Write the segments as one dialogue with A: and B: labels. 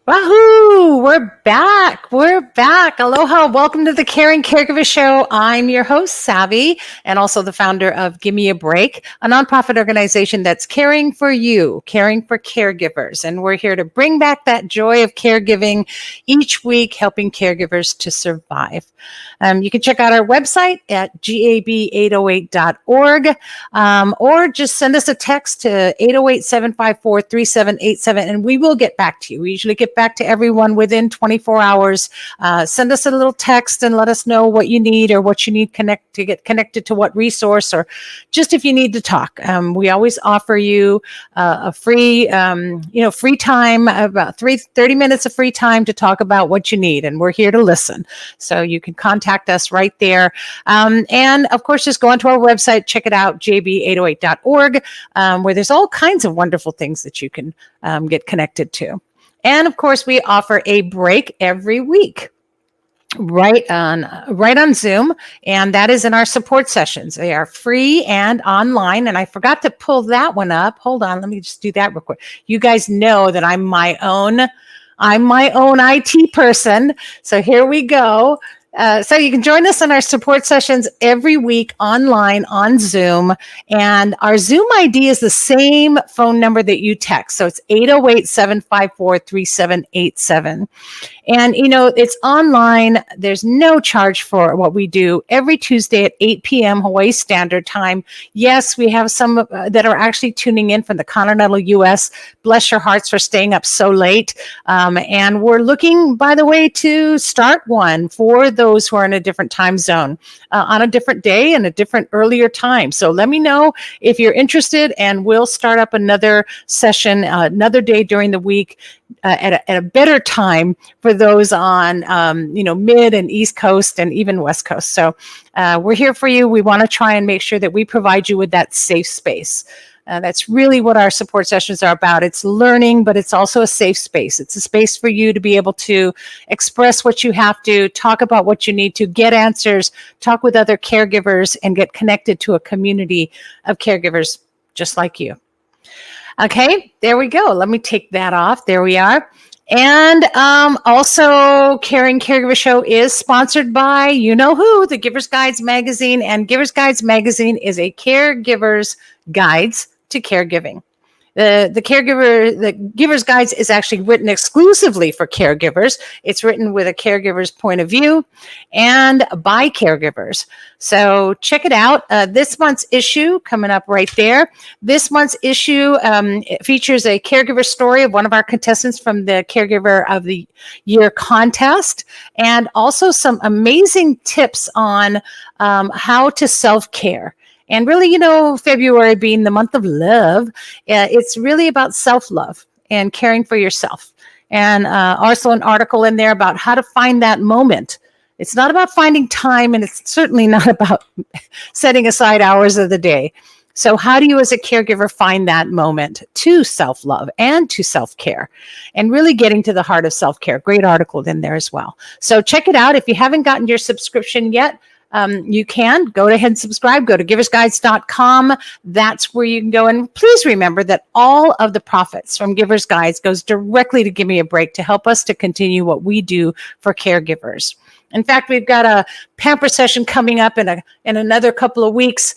A: Wahoo! We're back. We're back. Aloha. Welcome to the Caring Caregiver Show. I'm your host, Savvy, and also the founder of Give Me a Break, a nonprofit organization that's caring for you, caring for caregivers. And we're here to bring back that joy of caregiving each week, helping caregivers to survive. You can check out our website at gab808.org or just send us a text to 808-754-3787 and we will get back to you. We usually get back to everyone within 24 hours. Send us a little text and let us know what you need or what you need to get connected to what resource, or just if you need to talk. We always offer you a free, free time, about 30 minutes of free time to talk about what you need. And we're here to listen. So you can contact us right there. And of course, just go onto our website, check it out, jb808.org, where there's all kinds of wonderful things that you can get connected to. And of course, we offer a break every week. Right on Zoom, and that is in our support sessions. They are free and online, and I forgot to pull that one up. Hold on, let me just do that real quick. You guys know that I'm my own IT person, so here we go. So you can join us in our support sessions every week online on Zoom. And our Zoom ID is the same phone number that you text. So it's 808-754-3787. And, it's online. There's no charge for what we do every Tuesday at 8 p.m. Hawaii Standard Time. Yes, we have some that are actually tuning in from the continental U.S. Bless your hearts for staying up so late. And we're looking, by the way, to start one for those who are in a different time zone on a different day and a different earlier time. So let me know if you're interested, and we'll start up another session, another day during the week at a better time for those on, mid and East Coast and even West Coast. So we're here for you. We want to try and make sure that we provide you with that safe space. That's really what our support sessions are about. It's learning, but it's also a safe space. It's a space for you to be able to express what you have to, talk about what you need to, get answers, talk with other caregivers, and get connected to a community of caregivers just like you. Okay, there we go. Let me take that off. There we are. And also, Caring Caregiver Show is sponsored by you know who, the Givers Guides magazine. And Givers Guides magazine is a caregiver's guides to caregiving. The Giver's Guides is actually written exclusively for caregivers. It's written with a caregiver's point of view and by caregivers. So check it out. This month's issue coming up right there. This month's issue features a caregiver story of one of our contestants from the Caregiver of the Year contest, and also some amazing tips on how to self-care. And really, February being the month of love, it's really about self-love and caring for yourself. And also an article in there about how to find that moment. It's not about finding time, and it's certainly not about setting aside hours of the day. So how do you as a caregiver find that moment to self-love and to self-care, and really getting to the heart of self-care? Great article in there as well. So check it out. If you haven't gotten your subscription yet, you can go ahead and subscribe. Go to giversguides.com. That's where you can go. And please remember that all of the profits from Givers Guides goes directly to Give Me a Break to help us to continue what we do for caregivers. In fact, we've got a pamper session coming up in another couple of weeks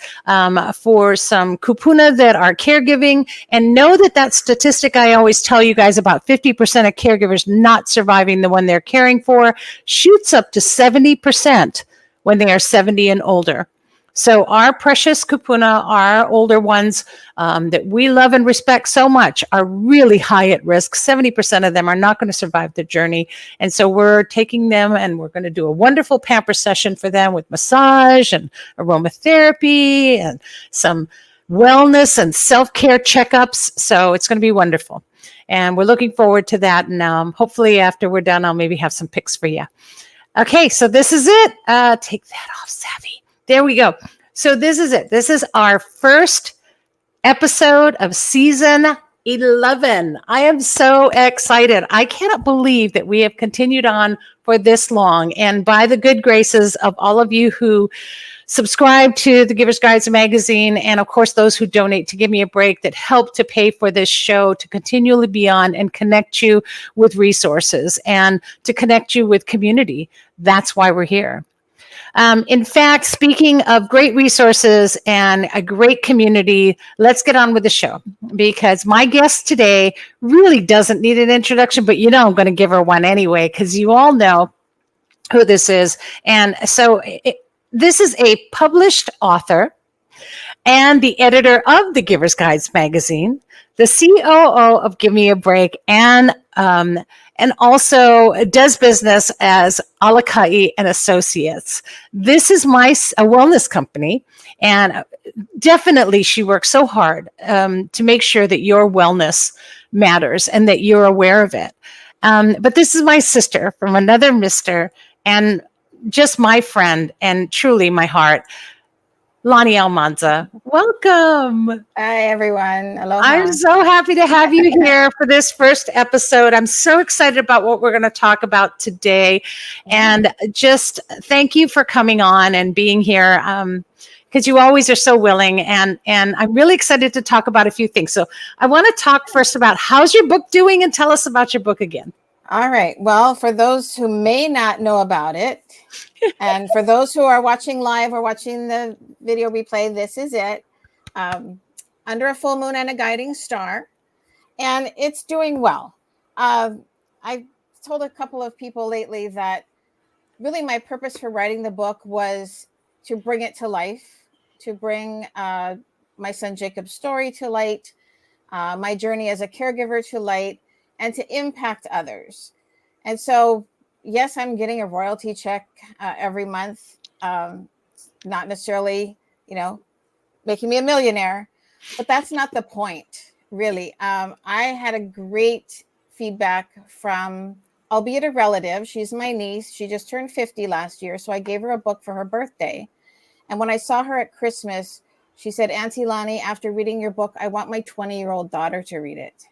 A: for some kupuna that are caregiving. And know that statistic I always tell you guys about 50% of caregivers not surviving the one they're caring for shoots up to 70% when they are 70 and older. So our precious kupuna, our older ones that we love and respect so much, are really high at risk. 70% of them are not going to survive the journey. And so we're taking them, and we're going to do a wonderful pamper session for them with massage and aromatherapy and some wellness and self-care checkups. So it's going to be wonderful. And we're looking forward to that. And hopefully after we're done, I'll maybe have some pics for you. Okay, so this is it. Take that off, Savvy. There we go. So this is it. This is our first episode of season 11. I am so excited. I cannot believe that we have continued on for this long. And by the good graces of all of you who subscribe to the Giver's Guides magazine, and of course, those who donate to Give Me a Break that help to pay for this show to continually be on and connect you with resources and to connect you with community. That's why we're here. In fact, speaking of great resources and a great community, let's get on with the show, because my guest today really doesn't need an introduction, but I'm going to give her one anyway, because you all know who this is. And so this is a published author and the editor of the Giver's Guides magazine, the COO of Give Me a Break, and also does business as Alakai and Associates. This is a wellness company, and definitely she works so hard to make sure that your wellness matters and that you're aware of it. But this is my sister from another mister, and just my friend and truly my heart, Lonnie Almanza. Welcome.
B: Hi, everyone. Aloha.
A: I'm so happy to have you here for this first episode. I'm so excited about what we're going to talk about today. And just thank you for coming on and being here, because you always are so willing. And I'm really excited to talk about a few things. So I want to talk first about how's your book doing, and tell us about your book again.
B: All right. Well, for those who may not know about it, and for those who are watching live or watching the video replay, this is it. Under a Full Moon and a Guiding Star. And it's doing well. I've told a couple of people lately that really my purpose for writing the book was to bring it to life, to bring my son Jacob's story to light, my journey as a caregiver to light, and to impact others. And so, yes, I'm getting a royalty check every month. Not necessarily, making me a millionaire, but that's not the point, really. I had a great feedback from, albeit a relative. She's my niece. She just turned 50 last year. So I gave her a book for her birthday. And when I saw her at Christmas, she said, "Auntie Lonnie, after reading your book, I want my 20-year-old daughter to read it."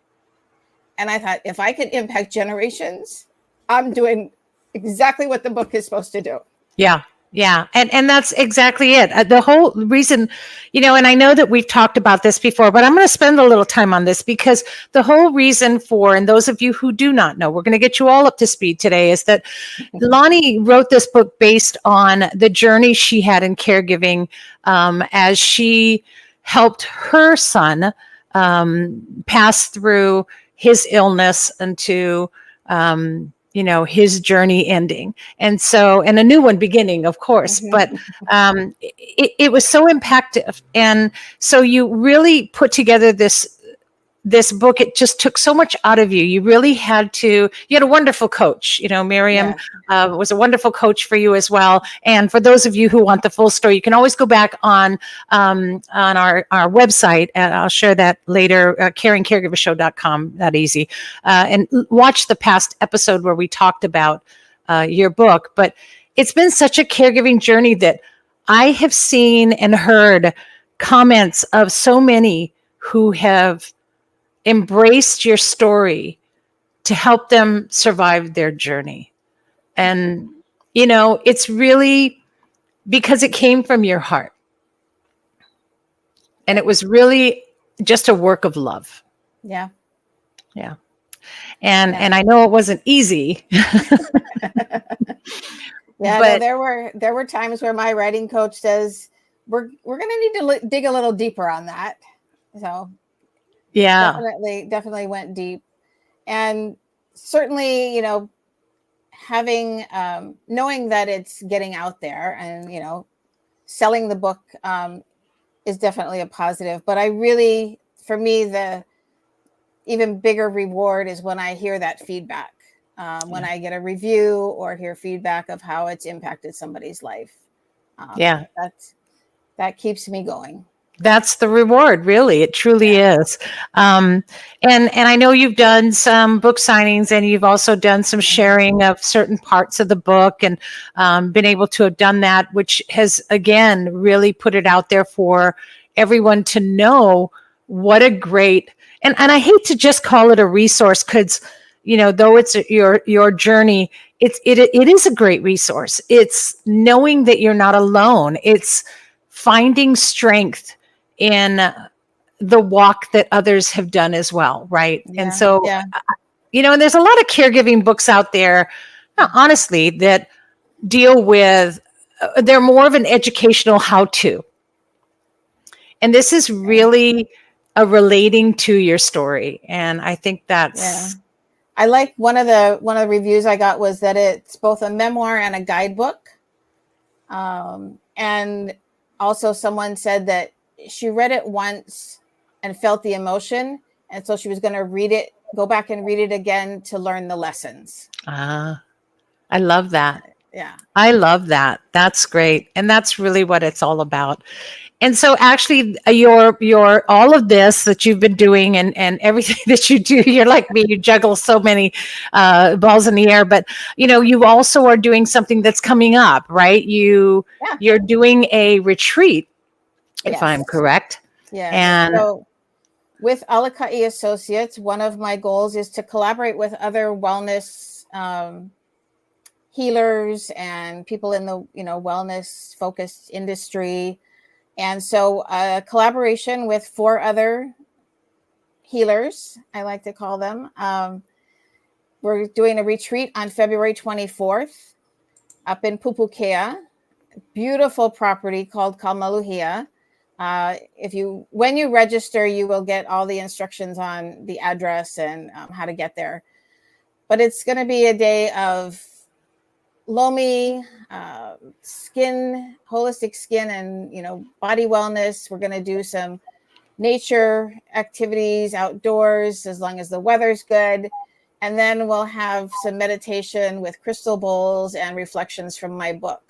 B: And I thought, if I could impact generations, I'm doing exactly what the book is supposed to do.
A: Yeah. Yeah. And that's exactly it. The whole reason, and I know that we've talked about this before, but I'm going to spend a little time on this, because the whole reason for, and those of you who do not know, we're going to get you all up to speed today, is that Lonnie wrote this book based on the journey she had in caregiving as she helped her son pass through his illness into, his journey ending. And a new one beginning, of course, but it was so impactful. And so you really put together this book. It just took so much out of you. You really you had a wonderful coach, Miriam was a wonderful coach for you as well. And for those of you who want the full story, you can always go back on our website, and I'll share that later, caringcaregivershow.com, that easy, and watch the past episode where we talked about your book. But it's been such a caregiving journey that I have seen and heard comments of so many who have embraced your story to help them survive their journey. And, it's really because it came from your heart. And it was really just a work of love.
B: Yeah.
A: Yeah. And I know it wasn't easy.
B: Yeah,
A: but
B: no, there were times where my writing coach says, we're going to need to dig a little deeper on that. So
A: yeah,
B: definitely went deep. And certainly, having, knowing that it's getting out there and, selling the book is definitely a positive. But for me, the even bigger reward is when I hear that feedback, when I get a review or hear feedback of how it's impacted somebody's life. That keeps me going.
A: That's the reward, really. It truly is. And I know you've done some book signings, and you've also done some sharing of certain parts of the book, and been able to have done that, which has, again, really put it out there for everyone to know what a great, and I hate to just call it a resource, because though it's your journey, it is a great resource. It's knowing that you're not alone. It's finding strength in the walk that others have done as well, right?
B: Yeah,
A: And so,
B: yeah.
A: and there's a lot of caregiving books out there, honestly, that deal with, they're more of an educational how-to. And this is really a relating to your story. And I think that's,
B: I like one of the reviews I got was that it's both a memoir and a guidebook. And also someone said that she read it once and felt the emotion. And so she was going to go back and read it again to learn the lessons.
A: I love that.
B: Yeah.
A: I love that. That's great. And that's really what it's all about. And so actually your all of this that you've been doing and everything that you do, you're like me, you juggle so many balls in the air, but you also are doing something that's coming up, right? You're doing a retreat, if I'm correct.
B: Yeah.
A: And
B: so with Alakai Associates, one of my goals is to collaborate with other wellness healers and people in the wellness focused industry. And so a collaboration with 4 other healers, I like to call them. We're doing a retreat on February 24th up in Pupukea, beautiful property called Kalmaluhia. When you register, you will get all the instructions on the address and how to get there. But it's going to be a day of Lomi, skin, holistic skin, and body wellness. We're going to do some nature activities outdoors as long as the weather's good, and then we'll have some meditation with crystal bowls and reflections from my book.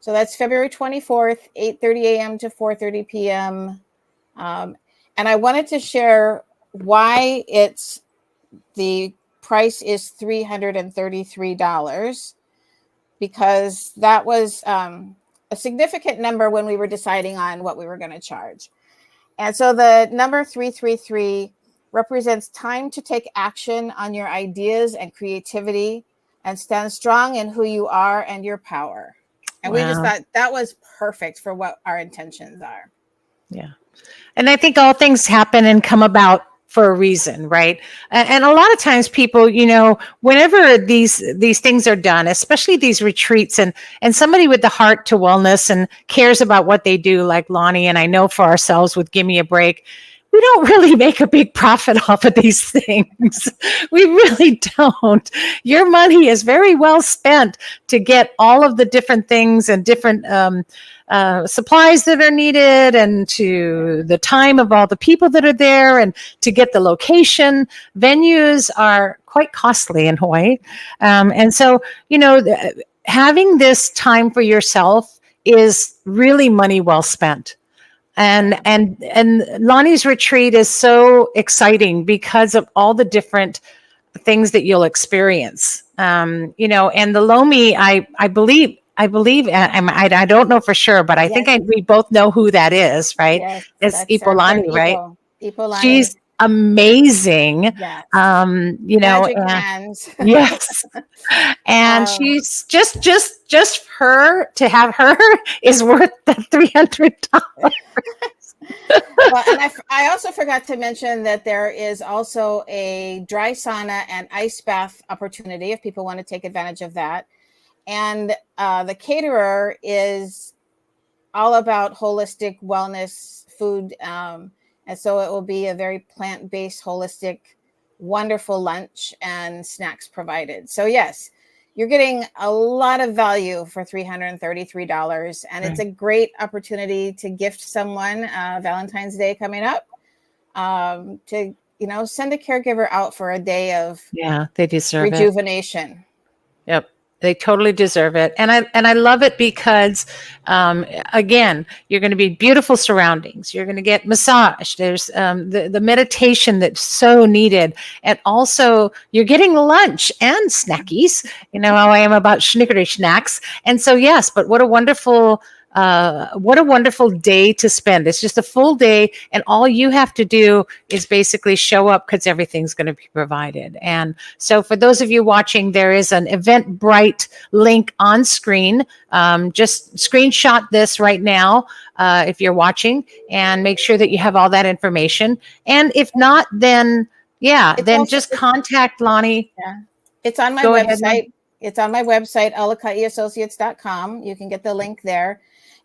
B: So that's February 24th, 8:30 a.m. to 4:30 p.m. And I wanted to share why the price is $333. Because that was a significant number when we were deciding on what we were going to charge. And so the number 333 represents time to take action on your ideas and creativity and stand strong in who you are and your power. And we just thought that was perfect for what our intentions are.
A: Yeah. And I think all things happen and come about for a reason, right? And a lot of times people, whenever these things are done, especially these retreats, and somebody with the heart to wellness and cares about what they do, like Lonnie, and I know for ourselves with Gimme a Break, we don't really make a big profit off of these things. We really don't. Your money is very well spent to get all of the different things and different supplies that are needed, and to the time of all the people that are there, and to get the location. Venues are quite costly in Hawaii. And so, having this time for yourself is really money well spent. And Lonnie's retreat is so exciting because of all the different things that you'll experience. And the Lomi, I believe, I don't know for sure, but I think we both know who that is, right?
B: Yes,
A: it's Ipoliani, right?
B: Ipoliani.
A: She's amazing.
B: Yes.
A: Magic
B: hands.
A: Yes. And she's just her, to have her is worth the $300.
B: Well, and I also forgot to mention that there is also a dry sauna and ice bath opportunity if people want to take advantage of that. And the caterer is all about holistic wellness food. And so it will be a very plant-based, holistic, wonderful lunch and snacks provided. So yes, you're getting a lot of value for $333. And it's a great opportunity to gift someone Valentine's Day coming up, to, send a caregiver out for a day of
A: they deserve
B: rejuvenation.
A: Yep. They totally deserve it. And I love it because, again, you're going to be beautiful surroundings. You're going to get massage. There's the meditation that's so needed. And also you're getting lunch and snackies. How I am about snickery snacks. And so, yes, but what a wonderful what a wonderful day to spend. It's just a full day, and all you have to do is basically show up because everything's going to be provided. And so for those of you watching, there is an Eventbrite link on screen. Just screenshot this right now if you're watching, and make sure that you have all that information. And if not, then
B: It's
A: just contact Lonnie.
B: Yeah. It's on my
A: Go ahead,
B: website. It's on my website, alakaiassociates.com. You can get the link there.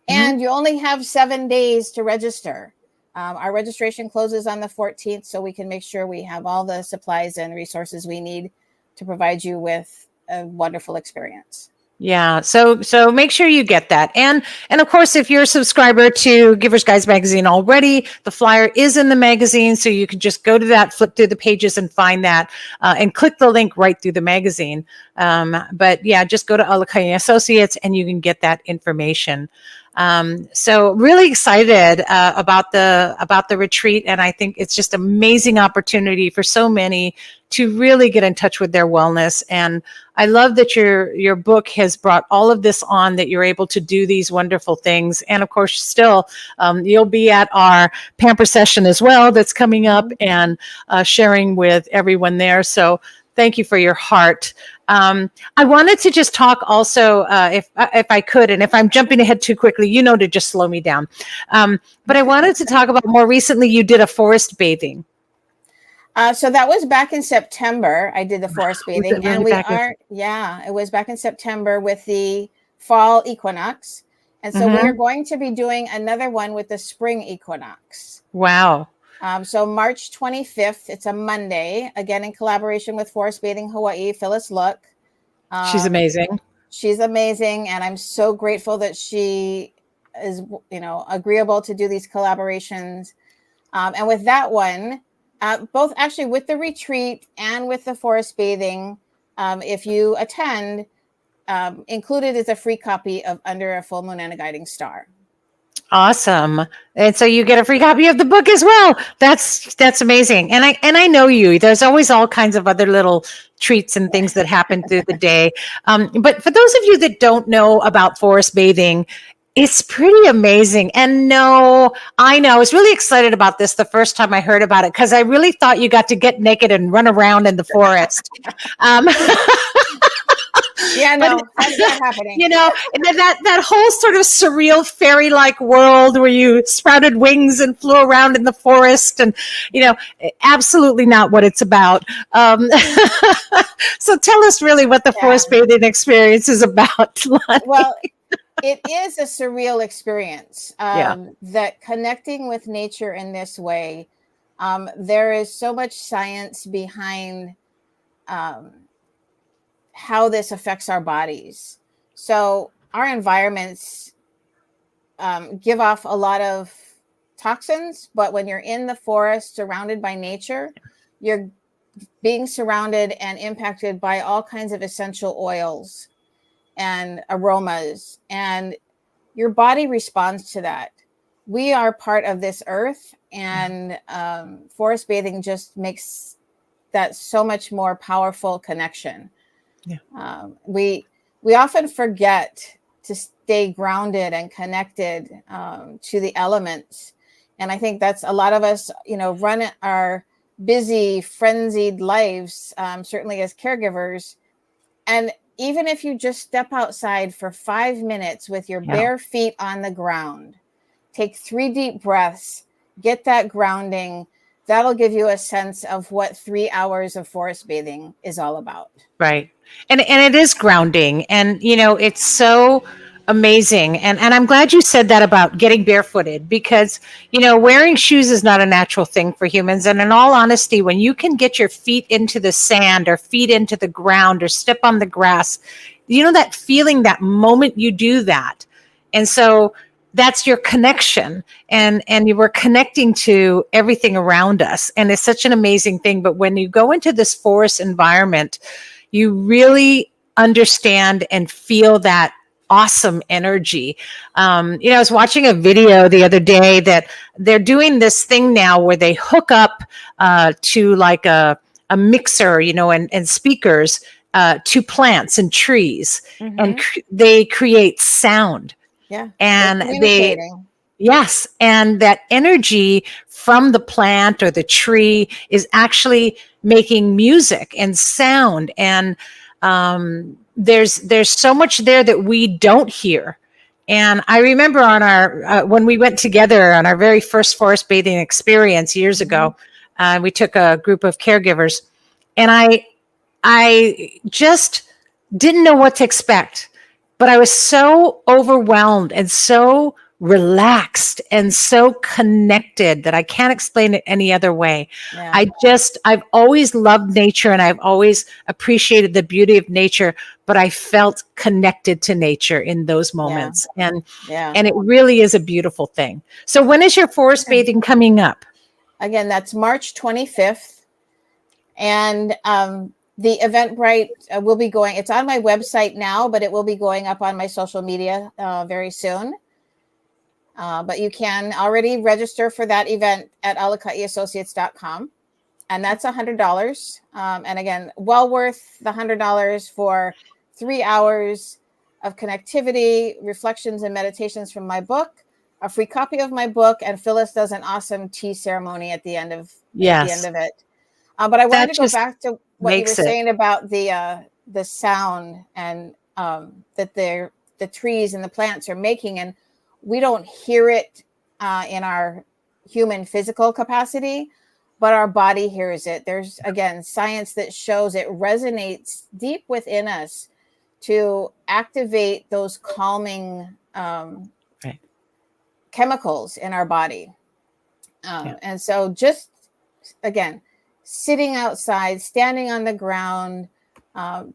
B: And you only have 7 days to register. Our registration closes on the 14th, so we can make sure we have all the supplies and resources we need to provide you with a wonderful experience.
A: Yeah. So make sure you get that. And of course, if you're a subscriber to Givers Guides magazine already, the flyer is in the magazine. So you can just go to that, flip through the pages and find that, and click the link right through the magazine. But yeah, just go to Alaka'i Associates and you can get that information. So really excited about the retreat, and I think it's just amazing opportunity for so many to really get in touch with their wellness. And I love that your book has brought all of this on, that you're able to do these wonderful things. And of course, still you'll be at our Pamper session as well that's coming up, and sharing with everyone there. So thank you for your heart. I wanted to just talk also, if I could, and if I'm jumping ahead too quickly, to just slow me down. But I wanted to talk about, more recently, you did a forest bathing.
B: So that was back in September. I did the forest bathing, and it was back in September with the fall equinox. And so we are going to be doing another one with the spring equinox.
A: Wow.
B: So March 25th, it's a Monday, again, in collaboration with Forest Bathing Hawaii, Phyllis Look.
A: She's amazing.
B: She's amazing. And I'm so grateful that she is, agreeable to do these collaborations. And with that one, both actually with the retreat and with the forest bathing, if you attend, included is a free copy of Under a Full Moon and a Guiding Star.
A: Awesome. And so you get a free copy of the book as well. That's amazing. And I know you, there's always all kinds of other little treats and things that happen through the day. But for those of you that don't know about forest bathing, it's pretty amazing. And I was really excited about this the first time I heard about it, because I really thought you got to get naked and run around in the forest.
B: Yeah, no, that's not happening.
A: And then that whole sort of surreal fairy-like world where you sprouted wings and flew around in the forest, and absolutely not what it's about. So tell us really what the forest bathing experience is about.
B: Well, it is a surreal experience. That connecting with nature in this way, there is so much science behind how this affects our bodies. So our environments give off a lot of toxins, but when you're in the forest surrounded by nature, you're being surrounded and impacted by all kinds of essential oils and aromas, and your body responds to that. We are part of this earth, and forest bathing just makes that so much more powerful connection. We often forget to stay grounded and connected to the elements, and I think that's a lot of us, run our busy, frenzied lives, certainly as caregivers. And even if you just step outside for 5 minutes with your bare feet on the ground, take 3 deep breaths, get that grounding, that'll give you a sense of what 3 hours of forest bathing is all about.
A: Right. And it is grounding, and it's so amazing. And I'm glad you said that about getting barefooted, because wearing shoes is not a natural thing for humans. And in all honesty, when you can get your feet into the sand, or feet into the ground, or step on the grass, that feeling, that moment you do that. And so that's your connection, and you were connecting to everything around us. And it's such an amazing thing. But when you go into this forest environment, you really understand and feel that awesome energy. I was watching a video the other day that they're doing this thing now where they hook up to like a mixer, and speakers to plants and trees, and they create sound.
B: Yeah.
A: And
B: They're
A: they,
B: communicating.
A: yes, and that energy from the plant or the tree is actually making music and sound. And there's so much there that we don't hear. And I remember on our when we went together on our very first forest bathing experience years ago, we took a group of caregivers, and I just didn't know what to expect, but I was so overwhelmed and so relaxed and so connected that I can't explain it any other way.
B: Yeah.
A: I've always loved nature and I've always appreciated the beauty of nature, but I felt connected to nature in those moments.
B: Yeah.
A: And it really is a beautiful thing. So when is your forest bathing coming up?
B: Again, that's March 25th. And the Eventbrite will be going, it's on my website now, but it will be going up on my social media very soon. But you can already register for that event at alicattiassociates.com. And that's $100. And again, well worth the $100 for 3 hours of connectivity, reflections, and meditations from my book, a free copy of my book, and Phyllis does an awesome tea ceremony at the end of it. But I wanted to go back to what you were saying about the sound and that the trees and the plants are making, and we don't hear it in our human physical capacity, but our body hears it. There's, again, science that shows it resonates deep within us to activate those calming chemicals in our body. And so just, again, sitting outside, standing on the ground,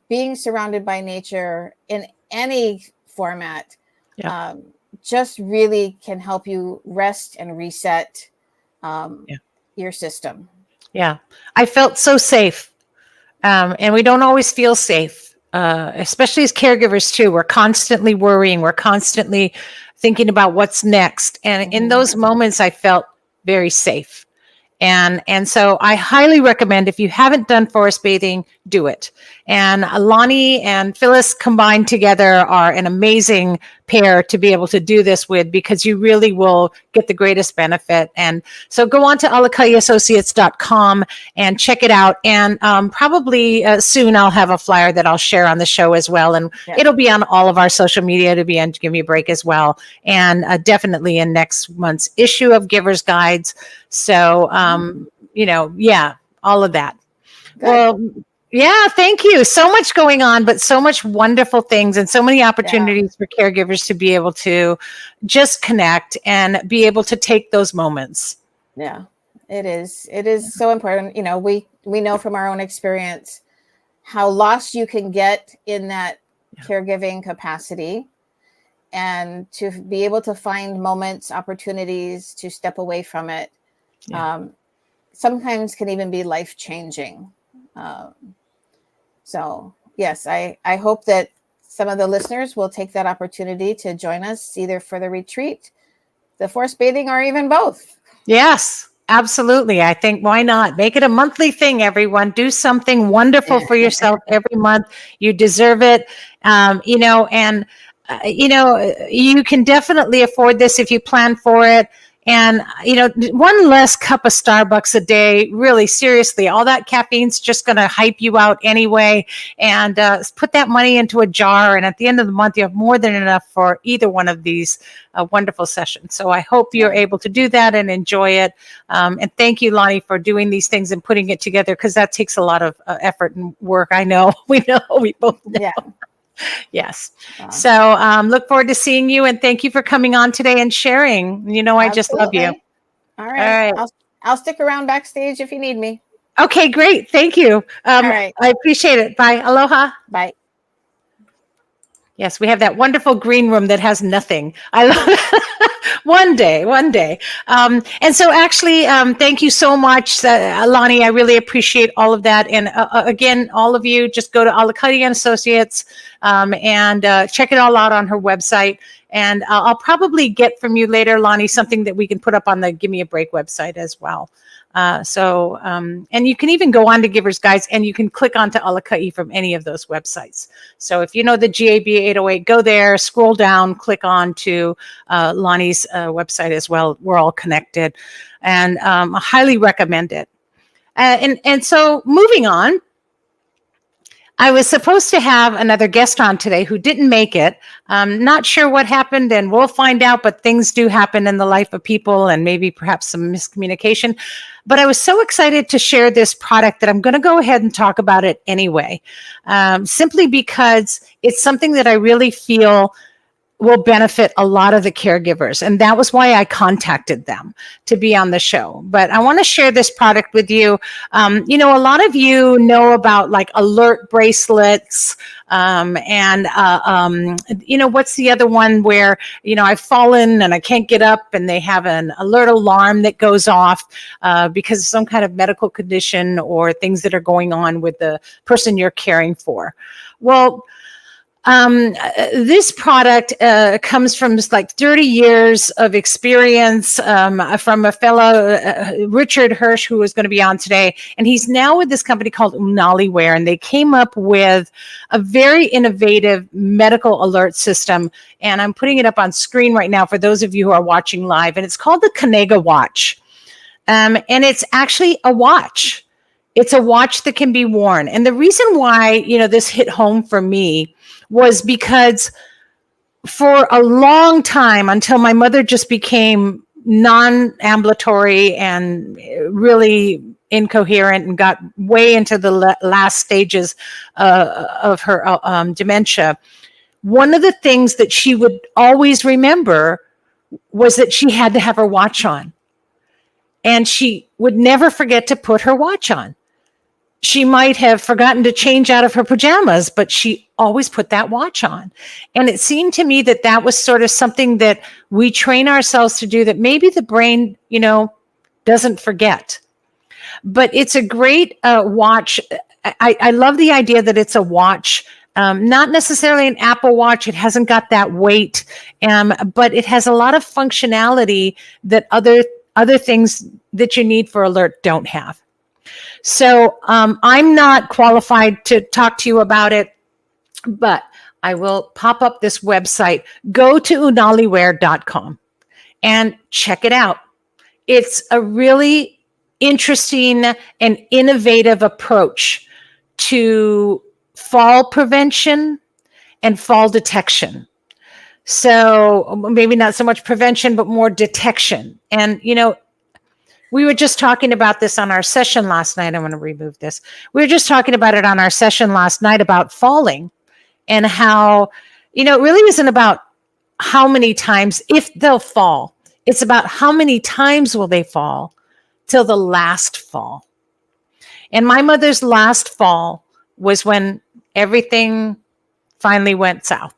B: being surrounded by nature in any format, just really can help you rest and reset your system.
A: Yeah. I felt so safe. And we don't always feel safe, especially as caregivers too. We're constantly worrying. We're constantly thinking about what's next. And in those moments, I felt very safe. And so I highly recommend, if you haven't done forest bathing, do it. And Lonnie and Phyllis combined together are an amazing pair to be able to do this with, because you really will get the greatest benefit. And so go on to alicattiassociates.com and check it out. And probably soon I'll have a flyer that I'll share on the show as well. And it'll be on all of our social media. It'll be on Give Me a Break as well. And definitely in next month's issue of Giver's Guides. So, all of that.
B: Good.
A: Well, yeah, thank you. So much going on, but so much wonderful things and so many opportunities for caregivers to be able to just connect and be able to take those moments.
B: Yeah, it is. It is so important. We know from our own experience how lost you can get in that caregiving capacity, and to be able to find moments, opportunities to step away from it. Sometimes can even be life-changing. So yes, I hope that some of the listeners will take that opportunity to join us either for the retreat, the forest bathing, or even both.
A: Yes, absolutely. I think, why not? Make it a monthly thing, everyone. Do something wonderful for yourself every month. You deserve it. You can definitely afford this if you plan for it. And, one less cup of Starbucks a day, really, seriously, all that caffeine's just going to hype you out anyway. And put that money into a jar. And at the end of the month, you have more than enough for either one of these wonderful sessions. So I hope you're able to do that and enjoy it. And thank you, Lonnie, for doing these things and putting it together, because that takes a lot of effort and work. I know. We both know.
B: Yeah.
A: Yes. So look forward to seeing you, and thank you for coming on today and sharing. I just love you.
B: All right. I'll stick around backstage if you need me.
A: Okay, great. Thank you.
B: All right.
A: I appreciate it. Bye. Aloha.
B: Bye.
A: Yes, we have that wonderful green room that has nothing. I love it. One day. And so actually, thank you so much, Lonnie. I really appreciate all of that. And again, all of you, just go to Alicattia Associates and check it all out on her website. And I'll probably get from you later, Lonnie, something that we can put up on the Give Me a Break website as well. And you can even go on to Givers Guides and you can click onto Alakai from any of those websites. So if you know the GAB 808, go there, scroll down, click on to Lonnie's website as well. We're all connected, and I highly recommend it. And so moving on, I was supposed to have another guest on today who didn't make it. Not sure what happened, and we'll find out, but things do happen in the life of people and maybe perhaps some miscommunication. But I was so excited to share this product that I'm going to go ahead and talk about it anyway, simply because it's something that I really feel will benefit a lot of the caregivers. And that was why I contacted them to be on the show. But I want to share this product with you. A lot of you know about like alert bracelets what's the other one where, I've fallen and I can't get up and they have an alert alarm that goes off because of some kind of medical condition or things that are going on with the person you're caring for. Well, this product comes from just like 30 years of experience from a fellow, Richard Hirsch, who is going to be on today. And he's now with this company called Unaliware, and they came up with a very innovative medical alert system. And I'm putting it up on screen right now for those of you who are watching live. And it's called the Kanega Watch. And it's actually a watch. It's a watch that can be worn. And the reason why, this hit home for me was because for a long time, until my mother just became non-ambulatory and really incoherent and got way into the last stages of her dementia, one of the things that she would always remember was that she had to have her watch on. And she would never forget to put her watch on. She might have forgotten to change out of her pajamas, but she always put that watch on. And it seemed to me that that was sort of something that we train ourselves to do that maybe the brain, doesn't forget. But it's a great watch. I love the idea that it's a watch, not necessarily an Apple Watch. It hasn't got that weight, but it has a lot of functionality that other things that you need for alert don't have. So I'm not qualified to talk to you about it, but I will pop up this website. Go to unaliware.com and check it out. It's a really interesting and innovative approach to fall prevention and fall detection. So maybe not so much prevention, but more detection. And, we were just talking about this on our session last night. I'm going to remove this. We were just talking about it on our session last night about falling and how, it really isn't about how many times, if they'll fall. It's about how many times will they fall till the last fall. And my mother's last fall was when everything finally went south.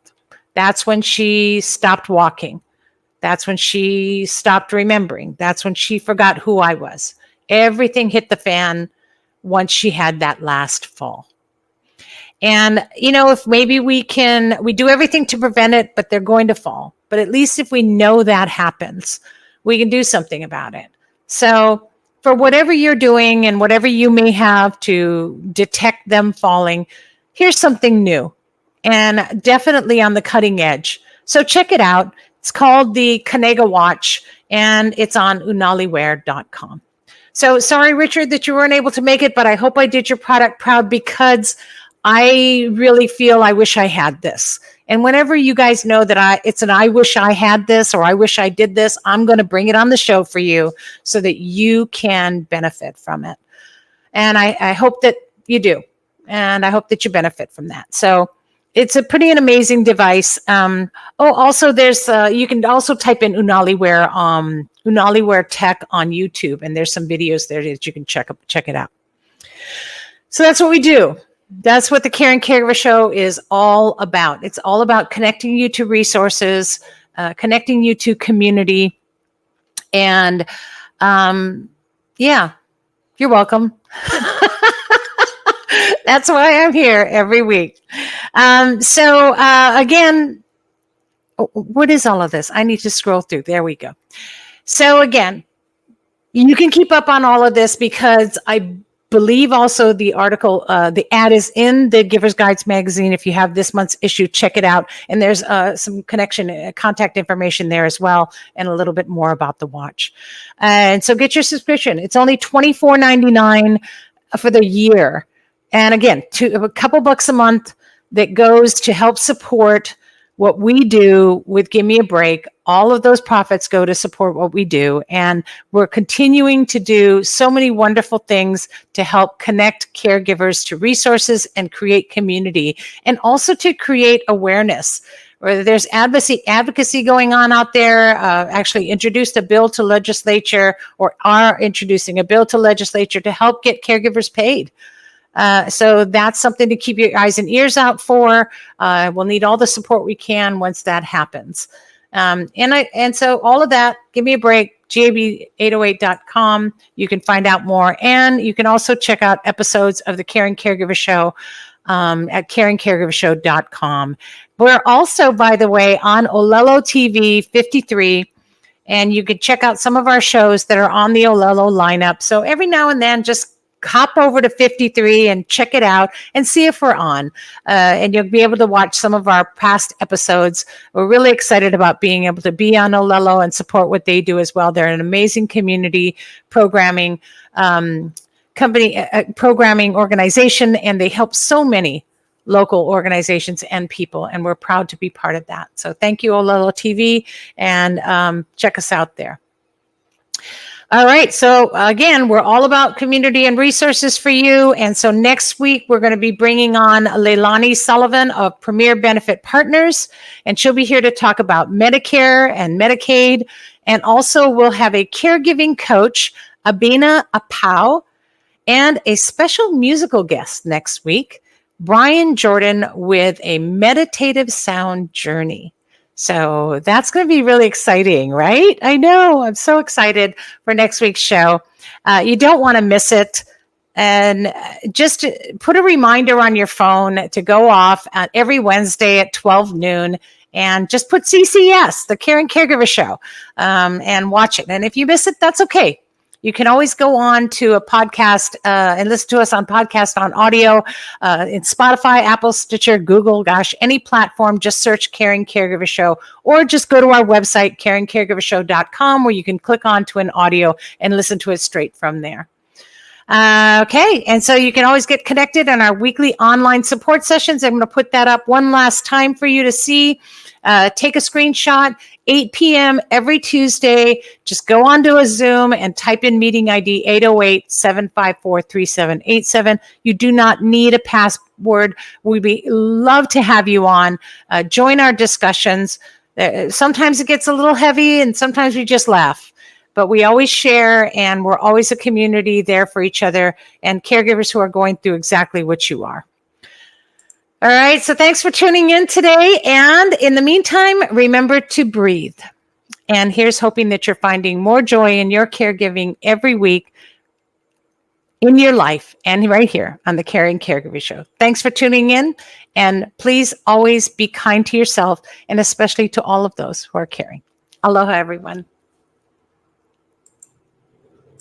A: That's when she stopped walking. That's when she stopped remembering. That's when she forgot who I was. Everything hit the fan once she had that last fall. And, if maybe we do everything to prevent it, but they're going to fall. But at least if we know that happens, we can do something about it. So for whatever you're doing and whatever you may have to detect them falling, here's something new and definitely on the cutting edge. So check it out. It's called the Kanega Watch, and it's on unaliware.com. So sorry, Richard, that you weren't able to make it, but I hope I did your product proud because I really feel I wish I had this. And whenever you guys know that it's an I wish I had this or I wish I did this, I'm going to bring it on the show for you so that you can benefit from it. And I hope that you do. And I hope that you benefit from that. So it's a pretty an amazing device. Also, there's you can also type in Unaliware Tech on YouTube, and there's some videos there that you can check it out. So that's what we do. That's what the Caring Caregiver Show is all about. It's all about connecting you to resources, connecting you to community, and you're welcome. That's why I'm here every week. Again, what is all of this? I need to scroll through. There we go. So again, You can keep up on all of this because I believe also the article, the ad is in the Giver's Guides magazine. If you have this month's issue, check it out. And there's some contact information there as well, and a little bit more about the watch. And so get your subscription. It's only $24.99 for the year. And again, a couple bucks a month that goes to help support what we do with Give Me a Break. All of those profits go to support what we do. And we're continuing to do so many wonderful things to help connect caregivers to resources and create community, and also to create awareness. Where there's advocacy going on out there. Actually introduced a bill to legislature, or are introducing a bill to legislature to help get caregivers paid. So that's something to keep your eyes and ears out for. We'll need all the support we can once that happens. And so all of that, Give Me a Break, gab808.com. You can find out more. And you can also check out episodes of the Caring Caregiver Show at caringcaregivershow.com. We're also, by the way, on Olelo TV 53. And you can check out some of our shows that are on the Olelo lineup. So every now and then, just hop over to 53 and check it out and see if we're on. And you'll be able to watch some of our past episodes. We're really excited about being able to be on Olelo and support what they do as well. They're an amazing community programming programming organization, and they help so many local organizations and people, and we're proud to be part of that. So thank you, Olelo TV, and check us out there. All right. So again, we're all about community and resources for you. And so next week, we're going to be bringing on Leilani Sullivan of Premier Benefit Partners, and she'll be here to talk about Medicare and Medicaid. And also we'll have a caregiving coach, Abina Apau, and a special musical guest next week, Brian Jordan, with a meditative sound journey. So that's going to be really exciting, right? I know. I'm so excited for next week's show. You don't want to miss it. And just put a reminder on your phone to go off every Wednesday at 12 noon, and just put CCS, the Caring Caregiver Show, and watch it. And if you miss it, that's okay. You can always go on to a podcast and listen to us on podcast, on audio, in Spotify, Apple, Stitcher, Google, any platform. Just search Caring Caregiver Show, or just go to our website, caringcaregivershow.com, where you can click on to an audio and listen to it straight from there. Okay, and so you can always get connected on our weekly online support sessions. I'm going to put that up one last time for you to see. Take a screenshot, 8 p.m. every Tuesday. Just go onto a Zoom and type in meeting ID 808-754-3787. You do not need a password. We'd love to have you on. Join our discussions. Sometimes it gets a little heavy, and sometimes we just laugh. But we always share, and we're always a community there for each other and caregivers who are going through exactly what you are. All right, so thanks for tuning in today. And in the meantime, remember to breathe. And here's hoping that you're finding more joy in your caregiving every week in your life, and right here on the Caring Caregiver Show. Thanks for tuning in. And please always be kind to yourself, and especially to all of those who are caring. Aloha, everyone.